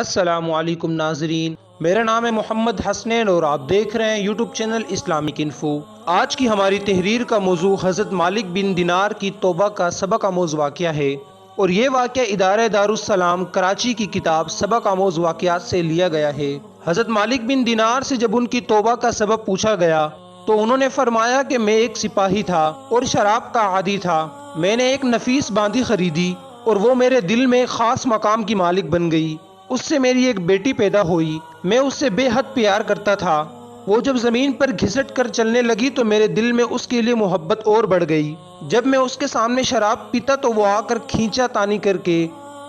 السلام علیکم ناظرین، میرا نام ہے محمد حسنین اور آپ دیکھ رہے ہیں یوٹیوب چینل اسلامک انفو۔ آج کی ہماری تحریر کا موضوع حضرت مالک بن دینار کی توبہ کا سبق آموز واقعہ ہے، اور یہ واقعہ ادارہ دارالسلام کراچی کی کتاب سبق آموز واقعات سے لیا گیا ہے۔ حضرت مالک بن دینار سے جب ان کی توبہ کا سبب پوچھا گیا تو انہوں نے فرمایا کہ میں ایک سپاہی تھا اور شراب کا عادی تھا۔ میں نے ایک نفیس باندی خریدی اور وہ میرے دل میں خاص مقام کی مالک بن گئی۔ اس سے میری ایک بیٹی پیدا ہوئی، میں اس سے بے حد پیار کرتا تھا۔ وہ جب زمین پر گھسٹ کر چلنے لگی تو میرے دل میں اس کے لیے محبت اور بڑھ گئی۔ جب میں اس کے سامنے شراب پیتا تو وہ آ کر کھینچا تانی کر کے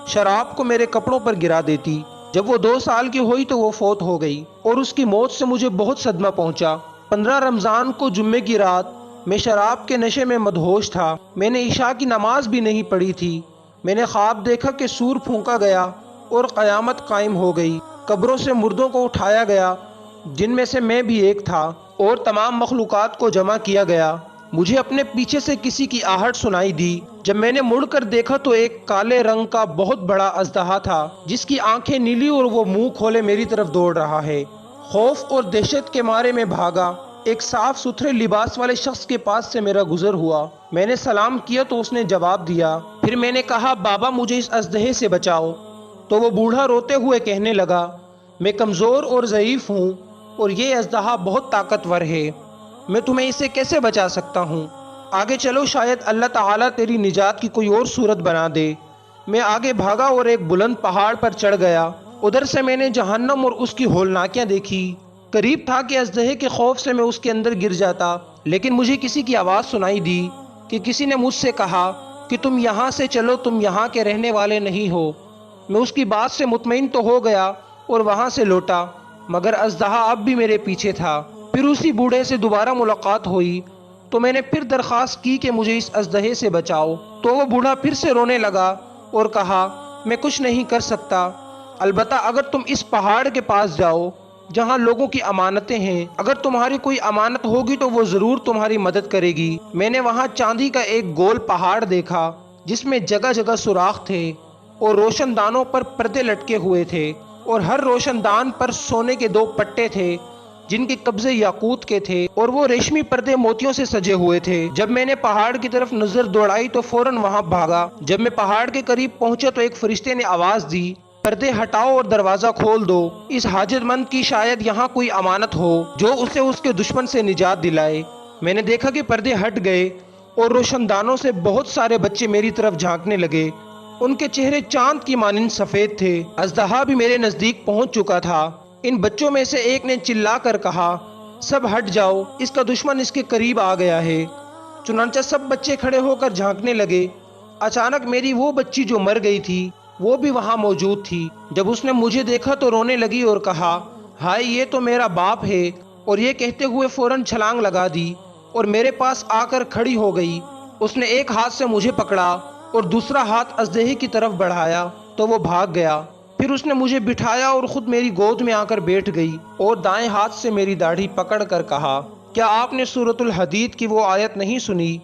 شراب کو میرے کپڑوں پر گرا دیتی۔ جب وہ 2 سال کی ہوئی تو وہ فوت ہو گئی اور اس کی موت سے مجھے بہت صدمہ پہنچا۔ 15 رمضان کو جمعے کی رات میں شراب کے نشے میں مدہوش تھا۔ میں نے عشاء کی نماز بھی نہیں پڑھی تھی۔ میں نے خواب دیکھا کہ سور پھونکا گیا اور قیامت قائم ہو گئی۔ قبروں سے مردوں کو اٹھایا گیا، جن میں سے میں بھی ایک تھا، اور تمام مخلوقات کو جمع کیا گیا۔ مجھے اپنے پیچھے سے کسی کی آہٹ سنائی دی۔ جب میں نے مڑ کر دیکھا تو ایک کالے رنگ کا بہت بڑا اژدہا تھا، جس کی آنکھیں نیلی اور وہ منہ کھولے میری طرف دوڑ رہا ہے۔ خوف اور دہشت کے مارے میں بھاگا۔ ایک صاف ستھرے لباس والے شخص کے پاس سے میرا گزر ہوا۔ میں نے سلام کیا تو اس نے جواب دیا۔ پھر میں نے کہا، بابا مجھے اس اژدہے سے بچاؤ۔ تو وہ بوڑھا روتے ہوئے کہنے لگا، میں کمزور اور ضعیف ہوں اور یہ اژدہا بہت طاقتور ہے، میں تمہیں اسے کیسے بچا سکتا ہوں؟ آگے چلو، شاید اللہ تعالیٰ تیری نجات کی کوئی اور صورت بنا دے۔ میں آگے بھاگا اور ایک بلند پہاڑ پر چڑھ گیا۔ ادھر سے میں نے جہنم اور اس کی ہولناکیاں دیکھی۔ قریب تھا کہ اژدہے کے خوف سے میں اس کے اندر گر جاتا، لیکن مجھے کسی کی آواز سنائی دی کہ کسی نے مجھ سے کہا کہ تم یہاں سے چلو، تم یہاں کے رہنے والے نہیں ہو۔ میں اس کی بات سے مطمئن تو ہو گیا اور وہاں سے لوٹا، مگر اژدہا اب بھی میرے پیچھے تھا۔ پھر اسی بوڑھے سے دوبارہ ملاقات ہوئی تو میں نے پھر درخواست کی کہ مجھے اس اژدہے سے بچاؤ، تو وہ بوڑھا پھر سے رونے لگا اور کہا، میں کچھ نہیں کر سکتا، البتہ اگر تم اس پہاڑ کے پاس جاؤ جہاں لوگوں کی امانتیں ہیں، اگر تمہاری کوئی امانت ہوگی تو وہ ضرور تمہاری مدد کرے گی۔ میں نے وہاں چاندی کا ایک گول پہاڑ دیکھا جس میں جگہ جگہ سوراخ تھے اور روشن دانوں پر پردے لٹکے ہوئے تھے، اور ہر روشن دان پر سونے کے 2 پٹے تھے جن کے قبضے یاقوت کے تھے، اور وہ ریشمی پردے موتیوں سے سجے ہوئے تھے۔ جب میں نے پہاڑ کی طرف نظر دوڑائی تو فوراً وہاں بھاگا۔ جب میں پہاڑ کے قریب پہنچا تو ایک فرشتے نے آواز دی، پردے ہٹاؤ اور دروازہ کھول دو، اس حاجت مند کی شاید یہاں کوئی امانت ہو جو اسے اس کے دشمن سے نجات دلائے۔ میں نے دیکھا کہ پردے ہٹ گئے اور روشن دانوں سے بہت سارے بچے میری طرف جھانکنے لگے۔ ان کے چہرے چاند کی مانند سفید تھے۔ اژدہا بھی میرے نزدیک پہنچ چکا تھا۔ ان بچوں میں سے ایک نے چلا کر کہا، سب ہٹ جاؤ، اس کا دشمن اس کے قریب آ گیا ہے۔ چنانچہ سب بچے کھڑے ہو کر جھانکنے لگے۔ اچانک میری وہ بچی جو مر گئی تھی وہ بھی وہاں موجود تھی۔ جب اس نے مجھے دیکھا تو رونے لگی اور کہا، ہائے یہ تو میرا باپ ہے، اور یہ کہتے ہوئے فوراً چھلانگ لگا دی اور میرے پاس آ کر کھڑی ہو گئی۔ اس نے ایک ہاتھ سے مجھے پکڑا اور دوسرا ہاتھ اژدہے کی طرف بڑھایا تو وہ بھاگ گیا۔ پھر اس نے مجھے بٹھایا اور خود میری گود میں آ کر بیٹھ گئی اور دائیں ہاتھ سے میری داڑھی پکڑ کر کہا، کیا آپ نے سورۃ الحدید کی وہ آیت نہیں سنی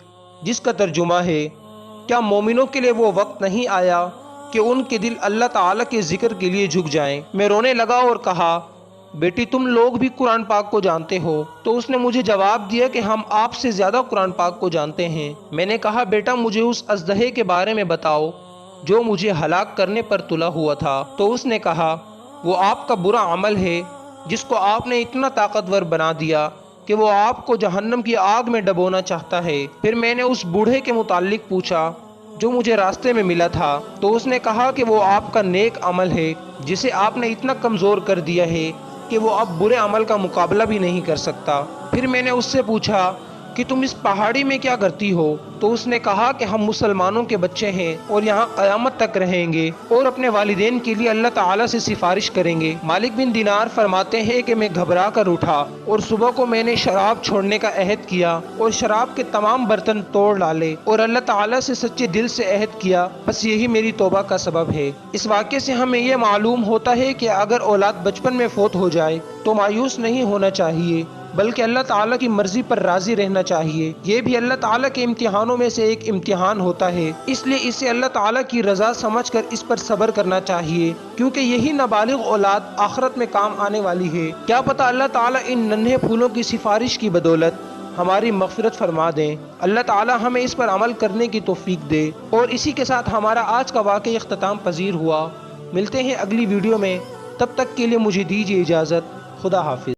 جس کا ترجمہ ہے، کیا مومنوں کے لیے وہ وقت نہیں آیا کہ ان کے دل اللہ تعالیٰ کے ذکر کے لیے جھک جائیں؟ میں رونے لگا اور کہا، بیٹی تم لوگ بھی قرآن پاک کو جانتے ہو؟ تو اس نے مجھے جواب دیا کہ ہم آپ سے زیادہ قرآن پاک کو جانتے ہیں۔ میں نے کہا، بیٹا مجھے اس اژدہے کے بارے میں بتاؤ جو مجھے ہلاک کرنے پر تلا ہوا تھا۔ تو اس نے کہا، وہ آپ کا برا عمل ہے جس کو آپ نے اتنا طاقتور بنا دیا کہ وہ آپ کو جہنم کی آگ میں ڈبونا چاہتا ہے۔ پھر میں نے اس بوڑھے کے متعلق پوچھا جو مجھے راستے میں ملا تھا، تو اس نے کہا کہ وہ آپ کا نیک عمل ہے جسے آپ نے اتنا کمزور کر دیا ہے کہ وہ اب برے عمل کا مقابلہ بھی نہیں کر سکتا۔ پھر میں نے اس سے پوچھا کہ تم اس پہاڑی میں کیا کرتی ہو؟ تو اس نے کہا کہ ہم مسلمانوں کے بچے ہیں اور یہاں قیامت تک رہیں گے اور اپنے والدین کے لیے اللہ تعالیٰ سے سفارش کریں گے۔ مالک بن دینار فرماتے ہیں کہ میں گھبرا کر اٹھا اور صبح کو میں نے شراب چھوڑنے کا عہد کیا اور شراب کے تمام برتن توڑ ڈالے اور اللہ تعالیٰ سے سچے دل سے عہد کیا، بس یہی میری توبہ کا سبب ہے۔ اس واقعے سے ہمیں یہ معلوم ہوتا ہے کہ اگر اولاد بچپن میں فوت ہو جائے تو مایوس نہیں ہونا چاہیے، بلکہ اللہ تعالیٰ کی مرضی پر راضی رہنا چاہیے۔ یہ بھی اللہ تعالیٰ کے امتحانوں میں سے ایک امتحان ہوتا ہے، اس لیے اسے اللہ تعالیٰ کی رضا سمجھ کر اس پر صبر کرنا چاہیے، کیونکہ یہی نابالغ اولاد آخرت میں کام آنے والی ہے۔ کیا پتہ اللہ تعالیٰ ان ننھے پھولوں کی سفارش کی بدولت ہماری مغفرت فرما دیں۔ اللہ تعالیٰ ہمیں اس پر عمل کرنے کی توفیق دے۔ اور اسی کے ساتھ ہمارا آج کا واقعہ اختتام پذیر ہوا۔ ملتے ہیں اگلی ویڈیو میں، تب تک کے لیے مجھے دیجیے اجازت۔ خدا حافظ۔